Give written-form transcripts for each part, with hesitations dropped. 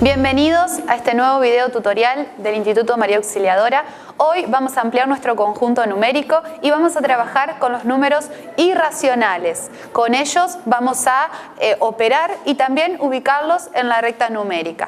Bienvenidos a este nuevo video tutorial del Instituto María Auxiliadora. Hoy vamos a ampliar nuestro conjunto numérico y vamos a trabajar con los números irracionales. Con ellos vamos a operar y también ubicarlos en la recta numérica.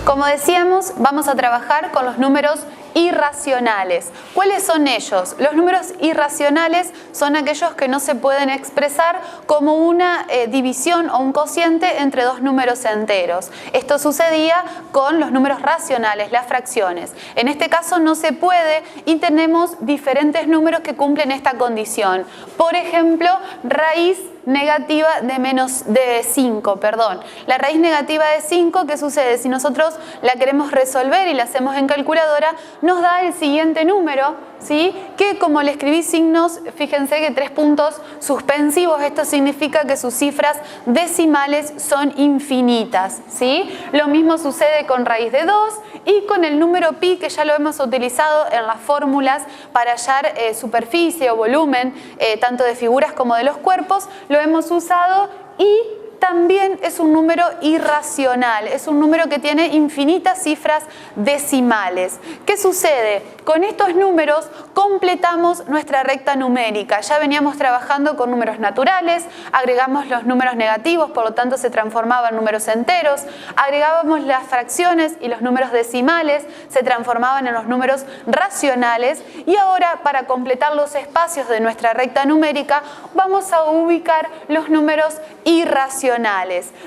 Como decíamos, vamos a trabajar con los números irracionales. ¿Cuáles son ellos? Los números irracionales son aquellos que no se pueden expresar como una división o un cociente entre dos números enteros. Esto sucedía con los números racionales, las fracciones. En este caso no se puede y tenemos diferentes números que cumplen esta condición. Por ejemplo, raíz negativa de 5, perdón. La raíz negativa de 5, ¿qué sucede? Si nosotros la queremos resolver y la hacemos en calculadora, nos da el siguiente número, ¿sí? Que como le escribí signos, fíjense que 3 puntos suspensivos, esto significa que sus cifras decimales son infinitas, ¿sí? Lo mismo sucede con raíz de 2 y con el número pi, que ya lo hemos utilizado en las fórmulas para hallar superficie o volumen, tanto de figuras como de los cuerpos, lo hemos usado y también es un número irracional, es un número que tiene infinitas cifras decimales. ¿Qué sucede? Con estos números completamos nuestra recta numérica. Ya veníamos trabajando con números naturales, agregamos los números negativos, por lo tanto se transformaban en números enteros, agregábamos las fracciones y los números decimales se transformaban en los números racionales y ahora para completar los espacios de nuestra recta numérica vamos a ubicar los números irracionales.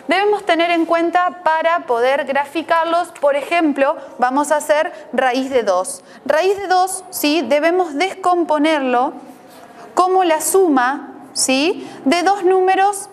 Debemos tener en cuenta para poder graficarlos, por ejemplo, vamos a hacer raíz de 2. Raíz de 2, ¿sí? Debemos descomponerlo como la suma, ¿sí? De dos números,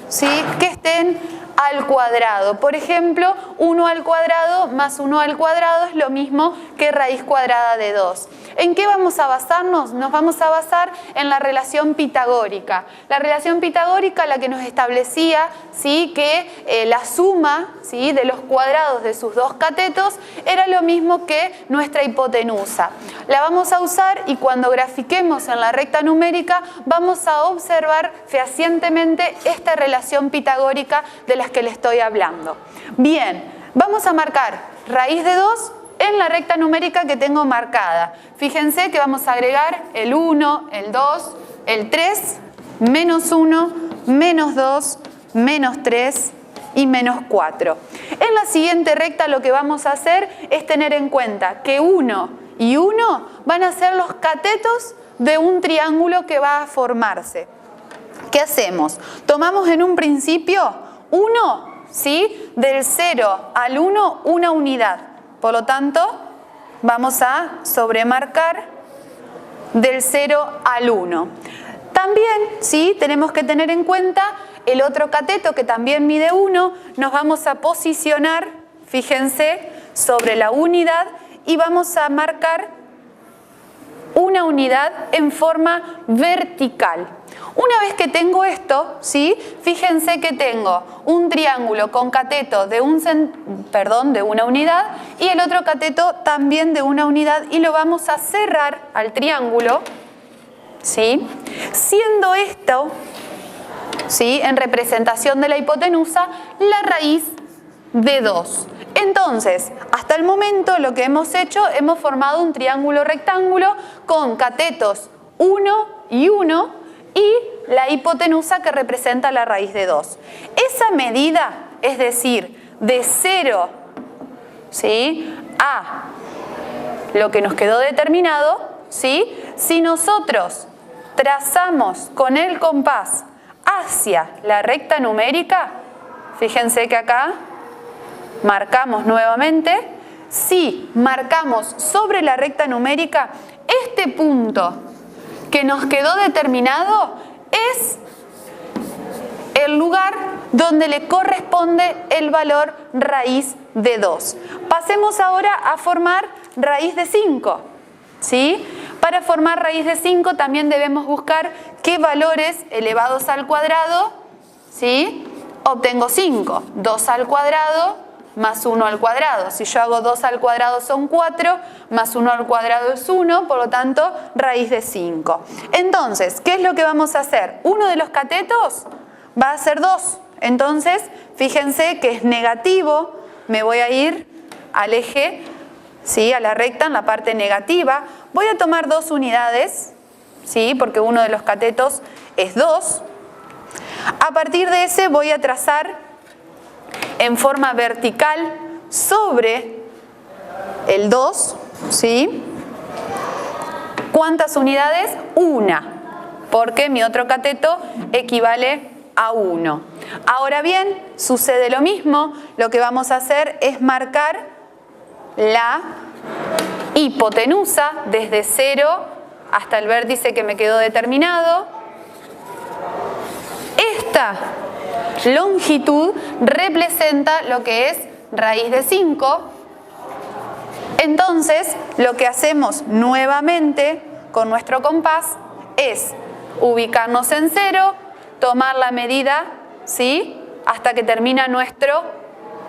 ¿sí? Que estén al cuadrado. Por ejemplo, 1 al cuadrado más 1 al cuadrado es lo mismo que raíz cuadrada de 2. ¿En qué vamos a basarnos? Nos vamos a basar en la relación pitagórica. La relación pitagórica, la que nos establecía, ¿sí? Que la suma, ¿sí? De los cuadrados de sus dos catetos era lo mismo que nuestra hipotenusa. La vamos a usar y cuando grafiquemos en la recta numérica vamos a observar fehacientemente esta relación pitagórica de las que le estoy hablando. Bien, vamos a marcar raíz de 2 en la recta numérica que tengo marcada. Fíjense que vamos a agregar el 1, el 2, el 3, menos 1, menos 2, menos 3 y menos 4. En la siguiente recta lo que vamos a hacer es tener en cuenta que 1 y 1 van a ser los catetos de un triángulo que va a formarse. ¿Qué hacemos? Tomamos en un principio 1, ¿sí? Del 0 al 1, una unidad. Por lo tanto, vamos a sobremarcar del 0 al 1. También, ¿sí? Tenemos que tener en cuenta el otro cateto que también mide 1. Nos vamos a posicionar, fíjense, sobre la unidad y vamos a marcar una unidad en forma vertical. Una vez que tengo esto, ¿sí? Fíjense que tengo un triángulo con cateto de una unidad y el otro cateto también de una unidad y lo vamos a cerrar al triángulo, ¿sí? Siendo esto, ¿sí? En representación de la hipotenusa, la raíz de 2. Entonces, hasta el momento lo que hemos hecho, hemos formado un triángulo rectángulo con catetos 1 y 1 y la hipotenusa que representa la raíz de 2. Esa medida, es decir, de 0, ¿sí? A lo que nos quedó determinado, ¿sí? Si nosotros trazamos con el compás hacia la recta numérica, fíjense que acá marcamos nuevamente, si marcamos sobre la recta numérica, este punto que nos quedó determinado es el lugar donde le corresponde el valor raíz de 2. Pasemos ahora a formar raíz de 5, ¿sí? Para formar raíz de 5 también debemos buscar qué valores elevados al cuadrado, ¿sí? Obtengo 5. 2 al cuadrado más 1 al cuadrado. Si yo hago 2 al cuadrado son 4, más 1 al cuadrado es 1, por lo tanto, raíz de 5. Entonces, ¿qué es lo que vamos a hacer? Uno de los catetos va a ser 2. Entonces, fíjense que es negativo, me voy a ir al eje, ¿sí? A la recta en la parte negativa. Voy a tomar 2 unidades, ¿sí? Porque uno de los catetos es 2. A partir de ese voy a trazar en forma vertical sobre el 2, ¿sí? ¿Cuántas unidades? 1, porque mi otro cateto equivale a 1. Ahora bien, sucede lo mismo, lo que vamos a hacer es marcar la hipotenusa desde 0 hasta el vértice que me quedó determinado. Esta longitud representa lo que es raíz de 5. Entonces, lo que hacemos nuevamente con nuestro compás es ubicarnos en 0, tomar la medida, ¿sí? Hasta que termina nuestro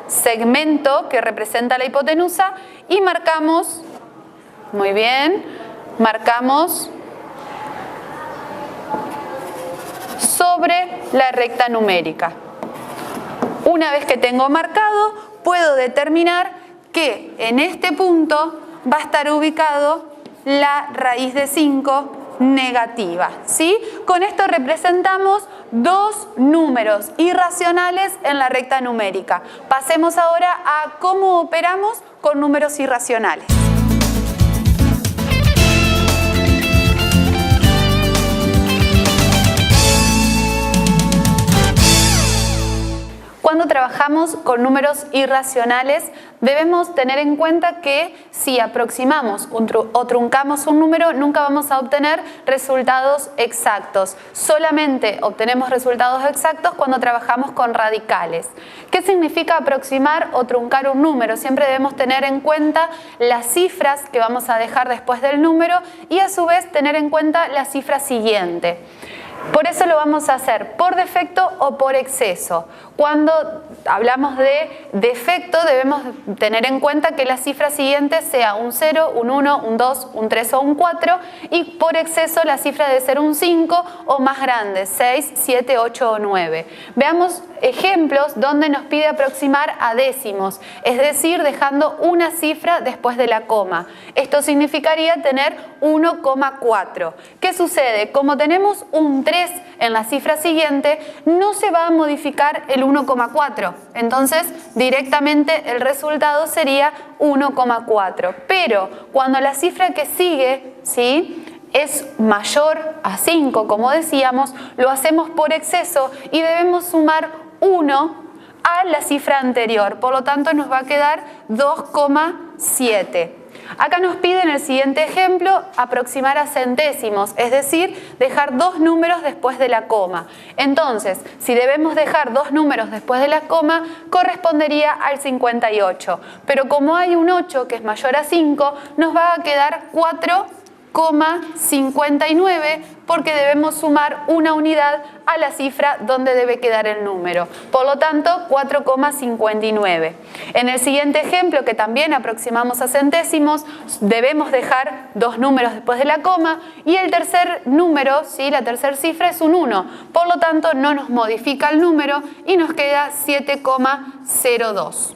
segmento que representa la hipotenusa y marcamos, muy bien, marcamos sobre la recta numérica. Una vez que tengo marcado, puedo determinar que en este punto va a estar ubicado la raíz de 5 negativa, ¿sí? Con esto representamos 2 números irracionales en la recta numérica. Pasemos ahora a cómo operamos con números irracionales. Cuando trabajamos con números irracionales, debemos tener en cuenta que si aproximamos o truncamos un número, nunca vamos a obtener resultados exactos. Solamente obtenemos resultados exactos cuando trabajamos con radicales. ¿Qué significa aproximar o truncar un número? Siempre debemos tener en cuenta las cifras que vamos a dejar después del número y a su vez tener en cuenta la cifra siguiente. Por eso lo vamos a hacer por defecto o por exceso. Cuando hablamos de defecto debemos tener en cuenta que la cifra siguiente sea un 0, un 1, un 2, un 3 o un 4 y por exceso la cifra debe ser un 5 o más grande, 6, 7, 8 o 9. Veamos ejemplos donde nos pide aproximar a décimos, es decir, dejando una cifra después de la coma. Esto significaría tener 1,4. ¿Qué sucede? Como tenemos un 3 en la cifra siguiente, no se va a modificar el 1,4. Entonces, directamente el resultado sería 1,4. Pero cuando la cifra que sigue, ¿sí?, es mayor a 5, como decíamos, lo hacemos por exceso y debemos sumar 1 a la cifra anterior. Por lo tanto, nos va a quedar 2,7. Acá nos pide en el siguiente ejemplo aproximar a centésimos, es decir, dejar 2 números después de la coma. Entonces, si debemos dejar 2 números después de la coma, correspondería al 58. Pero como hay un 8 que es mayor a 5, nos va a quedar 4,59 porque debemos sumar una unidad a la cifra donde debe quedar el número. Por lo tanto, 4,59. En el siguiente ejemplo, que también aproximamos a centésimos, debemos dejar 2 números después de la coma y el tercer número, ¿sí?, la tercera cifra es un 1. Por lo tanto, no nos modifica el número y nos queda 7,02.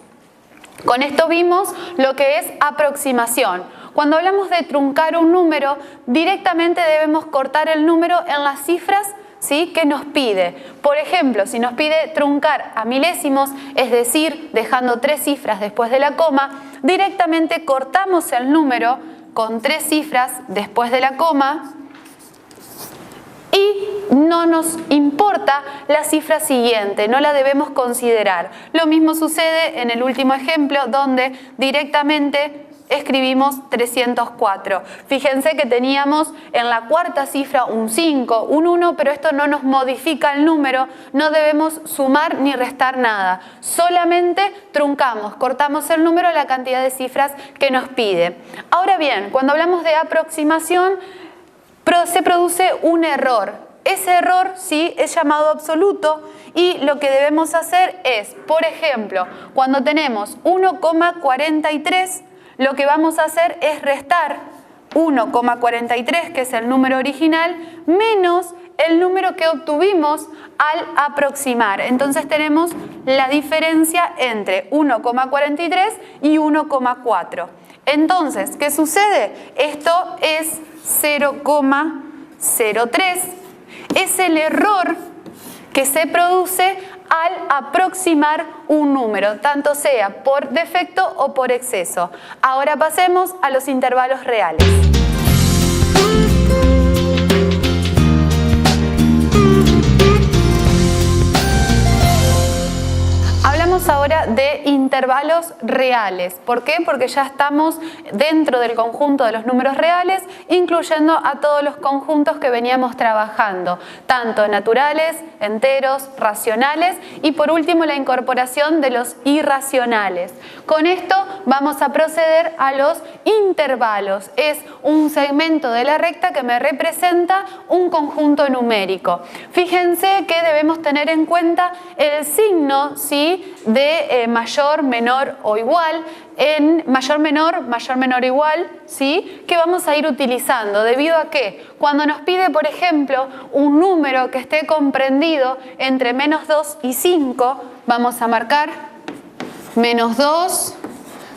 Con esto vimos lo que es aproximación. Cuando hablamos de truncar un número, directamente debemos cortar el número en las cifras, ¿sí?, que nos pide. Por ejemplo, si nos pide truncar a milésimos, es decir, dejando 3 cifras después de la coma, directamente cortamos el número con 3 cifras después de la coma y no nos importa la cifra siguiente, no la debemos considerar. Lo mismo sucede en el último ejemplo, donde directamente escribimos 304. Fíjense que teníamos en la cuarta cifra un 5, un 1, pero esto no nos modifica el número, no debemos sumar ni restar nada. Solamente truncamos, cortamos el número a la cantidad de cifras que nos pide. Ahora bien, cuando hablamos de aproximación, se produce un error. ese error, ¿sí?, es llamado absoluto y lo que debemos hacer es, por ejemplo, cuando tenemos 1,43, lo que vamos a hacer es restar 1,43, que es el número original, menos el número que obtuvimos al aproximar. Entonces tenemos la diferencia entre 1,43 y 1,4. Entonces, ¿qué sucede? Esto es 0,03. Es el error que se produce al aproximar un número, tanto sea por defecto o por exceso. Ahora pasemos a los intervalos reales. Hablamos ahora de intervalos reales. ¿Por qué? Porque ya estamos dentro del conjunto de los números reales, incluyendo a todos los conjuntos que veníamos trabajando, tanto naturales, enteros, racionales y por último la incorporación de los irracionales. Con esto vamos a proceder a los intervalos. Es un segmento de la recta que me representa un conjunto numérico. Fíjense que debemos tener en cuenta el signo, ¿sí?, de mayor, menor o igual, en mayor, menor, igual, ¿sí?, que vamos a ir utilizando, debido a que cuando nos pide, por ejemplo, un número que esté comprendido entre menos 2 y 5, vamos a marcar menos 2,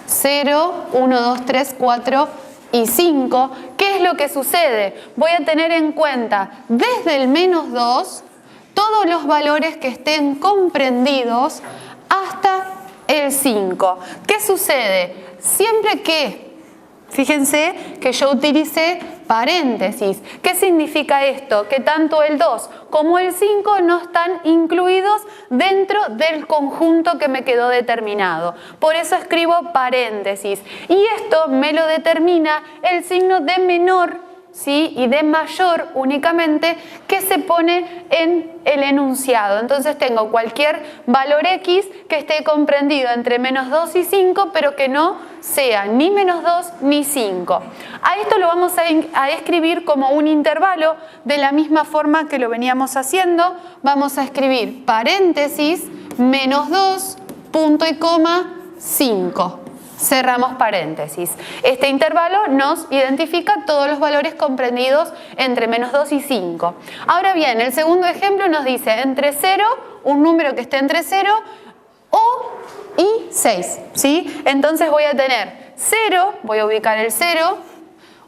0, 1, 2, 3, 4 y 5. ¿Qué es lo que sucede? Voy a tener en cuenta desde el menos 2 todos los valores que estén comprendidos hasta el 5. ¿Qué sucede? Siempre que, fíjense que yo utilicé paréntesis. ¿Qué significa esto? Que tanto el 2 como el 5 no están incluidos dentro del conjunto que me quedó determinado. Por eso escribo paréntesis. Y esto me lo determina el signo de menor, ¿sí?, y de mayor únicamente, que se pone en el enunciado. Entonces tengo cualquier valor X que esté comprendido entre menos 2 y 5, pero que no sea ni menos 2 ni 5. A esto lo vamos a escribir como un intervalo, de la misma forma que lo veníamos haciendo. Vamos a escribir paréntesis, menos 2, punto y coma, 5. Cerramos paréntesis. Este intervalo nos identifica todos los valores comprendidos entre menos 2 y 5. Ahora bien, el segundo ejemplo nos dice entre 0, un número que esté entre 0 y 6, ¿sí? Entonces voy a tener 0, voy a ubicar el 0,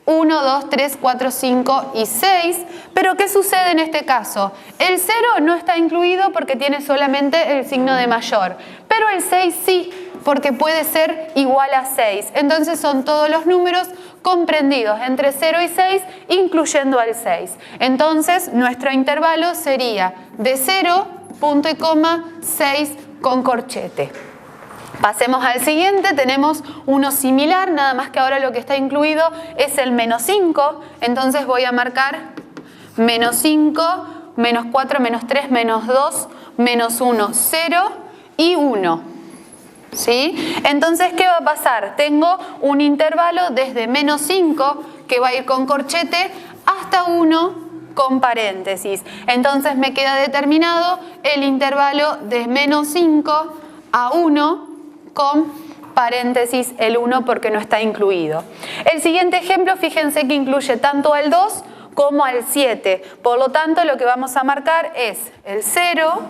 1, 2, 3, 4, 5 y 6. Pero ¿qué sucede en este caso? El 0 no está incluido porque tiene solamente el signo de mayor, pero el 6 sí, porque puede ser igual a 6. Entonces son todos los números comprendidos entre 0 y 6, incluyendo al 6. Entonces nuestro intervalo sería de 0, punto y coma, 6 con corchete. Pasemos al siguiente, tenemos uno similar, nada más que ahora lo que está incluido es el menos 5. Entonces voy a marcar menos 5, menos 4, menos 3, menos 2, menos 1, 0 y 1. ¿Sí? Entonces, ¿qué va a pasar? Tengo un intervalo desde menos 5, que va a ir con corchete, hasta 1 con paréntesis. Entonces me queda determinado el intervalo de menos 5 a 1 con paréntesis el 1 porque no está incluido. El siguiente ejemplo, fíjense que incluye tanto al 2 como al 7. Por lo tanto, lo que vamos a marcar es el 0,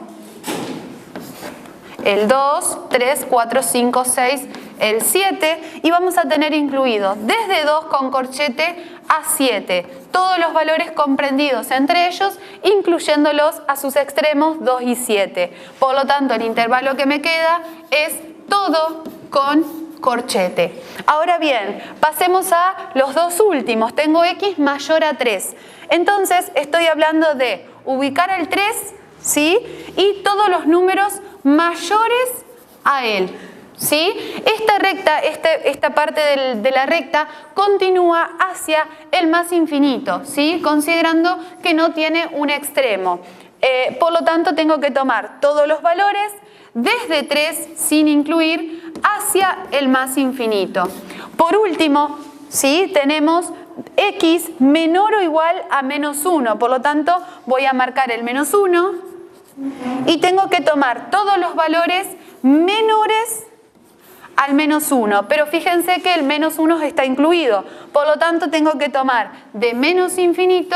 el 2, 3, 4, 5, 6, el 7 y vamos a tener incluido desde 2 con corchete a 7, todos los valores comprendidos entre ellos, incluyéndolos a sus extremos 2 y 7. Por lo tanto, el intervalo que me queda es todo con corchete. Ahora bien, pasemos a los dos últimos. Tengo X mayor a 3. Entonces, estoy hablando de ubicar el 3, ¿sí?, y todos los números mayores a él, ¿sí? Esta recta, esta parte de la recta continúa hacia el más infinito, ¿sí?, considerando que no tiene un extremo. Por lo tanto, tengo que tomar todos los valores desde 3 sin incluir hacia el más infinito. Por último, ¿sí?, tenemos x menor o igual a menos 1. Por lo tanto, voy a marcar el menos 1 y tengo que tomar todos los valores menores al menos 1. Pero fíjense que el menos 1 está incluido. Por lo tanto, tengo que tomar de menos infinito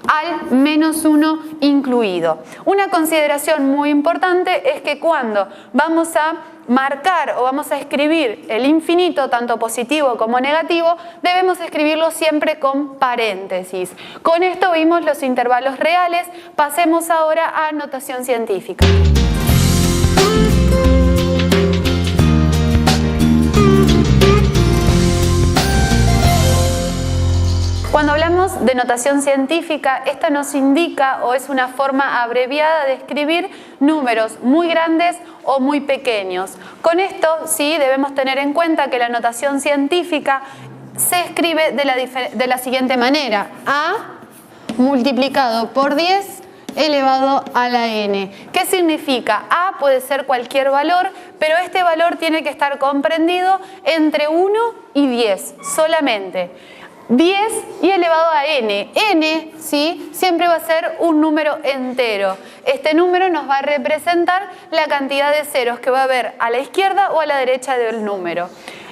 al menos 1 incluido. Una consideración muy importante es que cuando vamos a marcar o vamos a escribir el infinito, tanto positivo como negativo, debemos escribirlo siempre con paréntesis. Con esto vimos los intervalos reales. Pasemos ahora a notación científica. Cuando hablamos de notación científica, esta nos indica o es una forma abreviada de escribir números muy grandes o muy pequeños. Con esto sí debemos tener en cuenta que la notación científica se escribe de la siguiente manera: A multiplicado por 10 elevado a la n. ¿Qué significa? A puede ser cualquier valor, pero este valor tiene que estar comprendido entre 1 y 10 solamente. 10 y elevado a n. N, ¿sí?, siempre va a ser un número entero. Este número nos va a representar la cantidad de ceros que va a haber a la izquierda o a la derecha del número.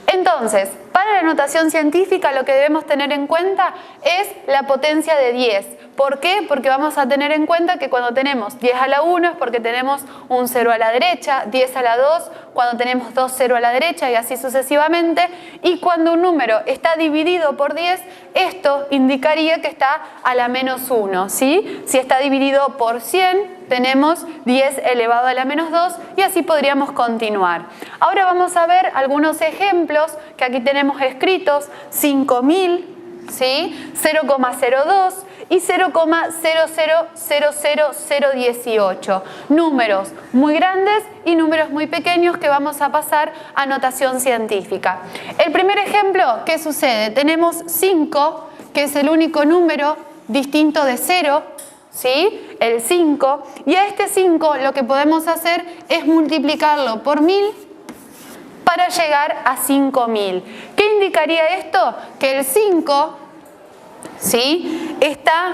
Entonces, para la notación científica lo que debemos tener en cuenta es la potencia de 10. ¿Por qué? Porque vamos a tener en cuenta que cuando tenemos 10 a la 1 es porque tenemos un 0 a la derecha, 10 a la 2 cuando tenemos 2 0 a la derecha y así sucesivamente. Y cuando un número está dividido por 10, esto indicaría que está a la menos 1, ¿sí? Si está dividido por 100, tenemos 10 elevado a la menos 2 y así podríamos continuar. Ahora vamos a ver algunos ejemplos que aquí tenemos escritos: 5000, ¿sí?, 0,02 y 0,0000018. Números muy grandes y números muy pequeños que vamos a pasar a notación científica. El primer ejemplo, ¿qué sucede? Tenemos 5, que es el único número distinto de 0, ¿sí?, el 5, y a este 5 lo que podemos hacer es multiplicarlo por 1000 para llegar a 5000. ¿Qué indicaría esto? Que el 5, ¿sí?, está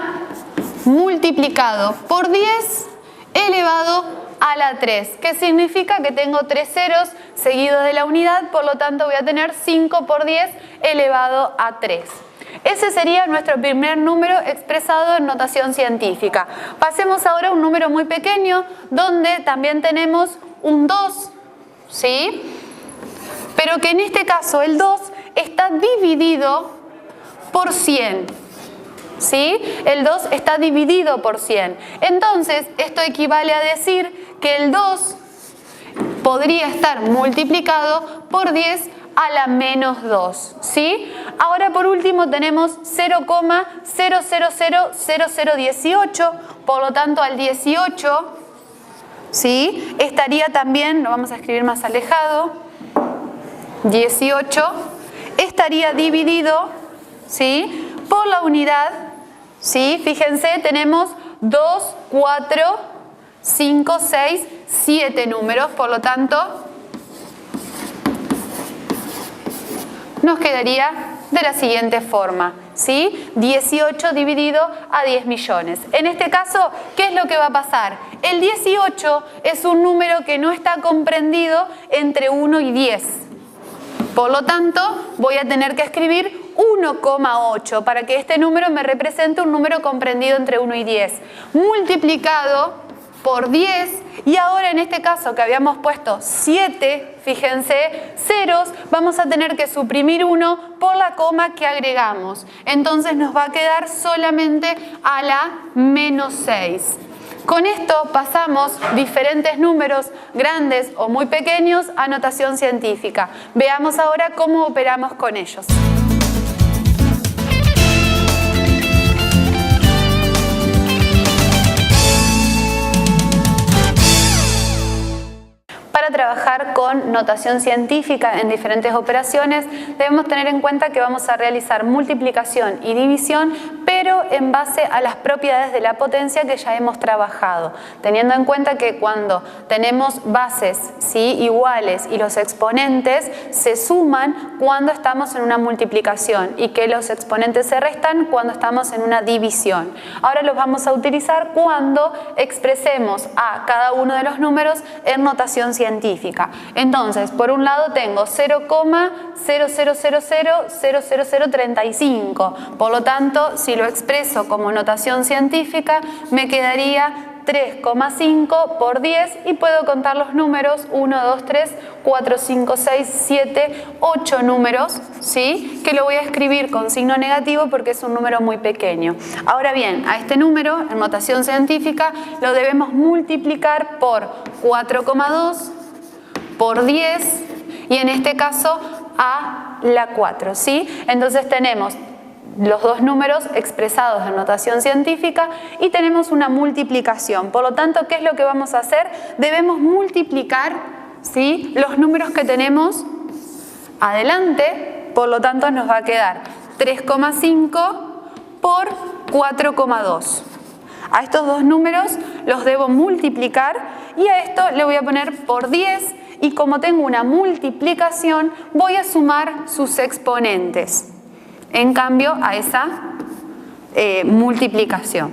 multiplicado por 10 elevado a la 3. ¿Qué significa? Que tengo 3 ceros seguidos de la unidad, por lo tanto voy a tener 5 por 10 elevado a 3. Ese sería nuestro primer número expresado en notación científica. Pasemos ahora a un número muy pequeño, donde también tenemos un 2, ¿sí?, pero que en este caso el 2 está dividido por 100. ¿Sí? El 2 está dividido por 100. Entonces, esto equivale a decir que el 2 podría estar multiplicado por 10 a la menos 2. ¿Sí? Ahora, por último, tenemos 0,0000018. Por lo tanto, al 18, ¿sí?, estaría también, lo vamos a escribir más alejado, 18 estaría dividido, ¿sí?, por la unidad, ¿sí? Fíjense, tenemos 2, 4, 5, 6, 7 números, por lo tanto, nos quedaría de la siguiente forma, ¿sí? 18 dividido a 10 millones. En este caso, ¿qué es lo que va a pasar? El 18 es un número que no está comprendido entre 1 y 10. Por lo tanto, voy a tener que escribir 1,8 para que este número me represente un número comprendido entre 1 y 10. Multiplicado por 10, y ahora en este caso que habíamos puesto 7, fíjense, ceros, vamos a tener que suprimir 1 por la coma que agregamos. Entonces nos va a quedar solamente a la menos 6. Con esto pasamos diferentes números grandes o muy pequeños a notación científica. Veamos ahora cómo operamos con ellos. Para para trabajar con notación científica en diferentes operaciones, debemos tener en cuenta que vamos a realizar multiplicación y división, pero en base a las propiedades de la potencia que ya hemos trabajado, teniendo en cuenta que cuando tenemos bases, ¿sí?, iguales y los exponentes se suman cuando estamos en una multiplicación y que los exponentes se restan cuando estamos en una división. Ahora los vamos a utilizar cuando expresemos a cada uno de los números en notación científica. Entonces, por un lado tengo 0,00000035, por lo tanto, si lo expreso como notación científica, me quedaría 3,5 por 10 y puedo contar los números 1, 2, 3, 4, 5, 6, 7, 8 números, ¿sí?, que lo voy a escribir con signo negativo porque es un número muy pequeño. Ahora bien, a este número en notación científica lo debemos multiplicar por 4,2, por 10 y en este caso a la 4, ¿sí? Entonces tenemos los dos números expresados en notación científica y tenemos una multiplicación. Por lo tanto, ¿qué es lo que vamos a hacer? Debemos multiplicar, ¿sí?, los números que tenemos adelante, por lo tanto nos va a quedar 3,5 por 4,2. A estos dos números los debo multiplicar y a esto le voy a poner por 10 y como tengo una multiplicación voy a sumar sus exponentes en cambio a esa multiplicación.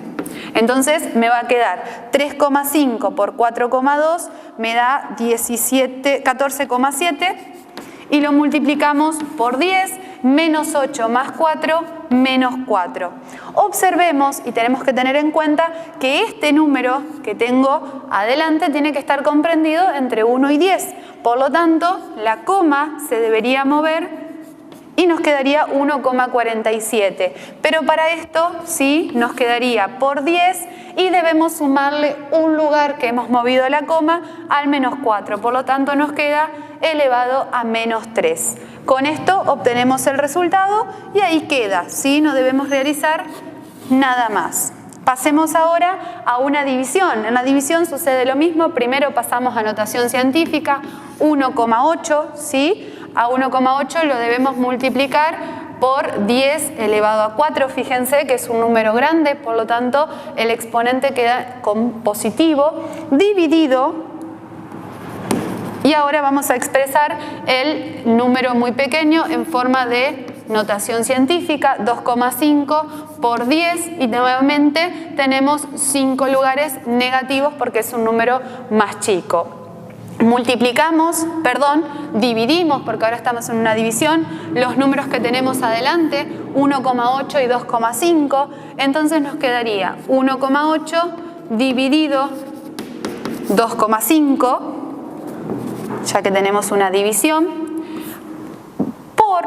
Entonces me va a quedar 3,5 por 4,2 me da 14,7 y lo multiplicamos por 10, menos 8 más 4, menos 4. Observemos y tenemos que tener en cuenta que este número que tengo adelante tiene que estar comprendido entre 1 y 10. Por lo tanto, la coma se debería mover y nos quedaría 1,47. Pero para esto sí nos quedaría por 10 y debemos sumarle un lugar que hemos movido la coma al menos 4. Por lo tanto nos queda elevado a menos 3. Con esto obtenemos el resultado y ahí queda, ¿sí? No debemos realizar nada más. Pasemos ahora a una división. En la división sucede lo mismo. Primero pasamos a notación científica, 1,8, ¿sí? A 1,8 lo debemos multiplicar por 10 elevado a 4. Fíjense que es un número grande, por lo tanto el exponente queda con positivo, dividido. Y ahora vamos a expresar el número muy pequeño en forma de notación científica, 2,5 por 10 y nuevamente tenemos 5 lugares negativos porque es un número más chico. Dividimos, porque ahora estamos en una división, los números que tenemos adelante, 1,8 y 2,5, entonces nos quedaría 1,8 dividido 2,5, ya que tenemos una división, por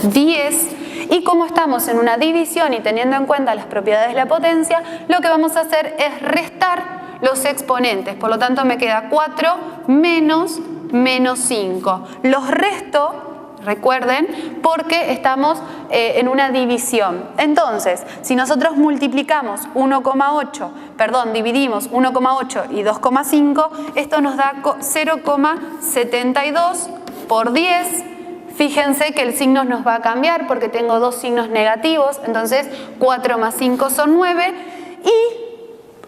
10, y como estamos en una división y teniendo en cuenta las propiedades de la potencia, lo que vamos a hacer es restar los exponentes, por lo tanto me queda 4 menos 5. Los resto, recuerden, porque estamos en una división. Entonces, si nosotros dividimos 1,8 y 2,5, esto nos da 0,72 por 10. Fíjense que el signo nos va a cambiar porque tengo dos signos negativos, entonces 4 más 5 son 9 y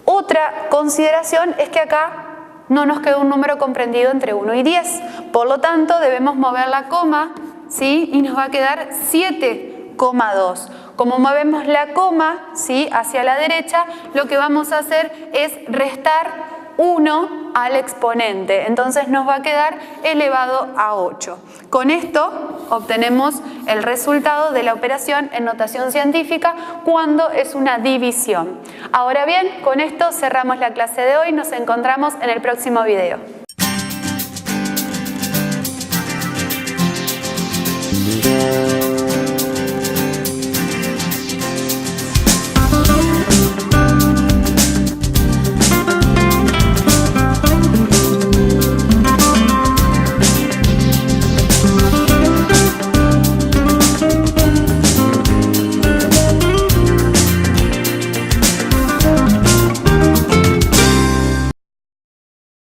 otra consideración es que acá no nos queda un número comprendido entre 1 y 10. Por lo tanto, debemos mover la coma, ¿sí? Y nos va a quedar 7,2. Como movemos la coma, ¿sí?, hacia la derecha, lo que vamos a hacer es restar 1 al exponente. Entonces nos va a quedar elevado a 8. Con esto obtenemos el resultado de la operación en notación científica cuando es una división. Ahora bien, con esto cerramos la clase de hoy. Nos encontramos en el próximo video.